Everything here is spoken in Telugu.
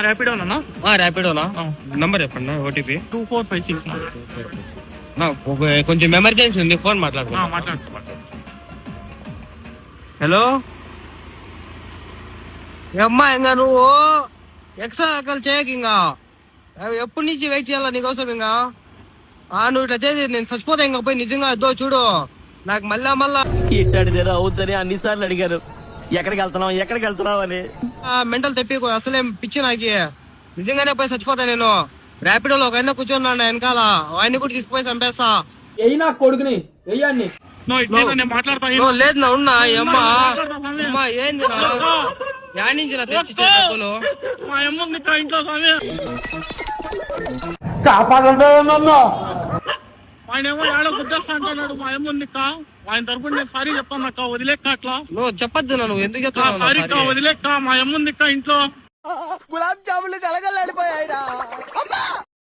ర్యాపిడోనా? ర్యాపిడోనా? నంబర్ చెప్పండి, ఓటీపీ 2456. కొంచెం ఎమర్జెన్సీ ఉంది, ఫోన్ మాట్లాడుతున్నా. హలో అమ్మా, ఇంకా నువ్వు ఎక్స్ట్రా ఆకలి చేయకు. ఇంకా ఎప్పటి నుంచి వెయిట్ చేయాలా నీకోసం. ఇంకా నువ్వు ఇట్లా చేసి నేను చచ్చిపోతా. ఇంకా పోయి నిజంగా అదో చూడు, నాకు మళ్ళా ఇట్టాడిదేదో అవుతుందని అన్నిసార్లు అడిగారు, ఎక్కడికి వెళ్తున్నావు అని. మెంటల్ తెప్పి అసలేం పిచ్చి నాకి. నిజంగానే పోయి చచ్చిపోతా నేను. ర్యాపిడోలో ఒక ఆయన కూర్చున్నాను వెనకాల, ఆయన కూడా తీసుకుపోయి చంపేస్తా. నా కొడుకుని వెయ్యండి. లేదు నా ఉన్నా. అమ్మా ఏంది యానించి నా తెచ్చి డబ్బులు కాపాడండి నన్ను. ఆయన ఏమో ఏడో గుద్దేస్తా అంటున్నాడు. మా అమ్మ ఉంది కా, ఆయన తరపున నేను సారీ చెప్తాను అక్క, వదిలేక్క అట్లా. నువ్వు చెప్పొద్దు, నువ్వు ఎందుకు సారీ కా, వదిలేక్క. మా అమ్మ ఉంది ఇంట్లో. గులాబ్ జాములు కలగా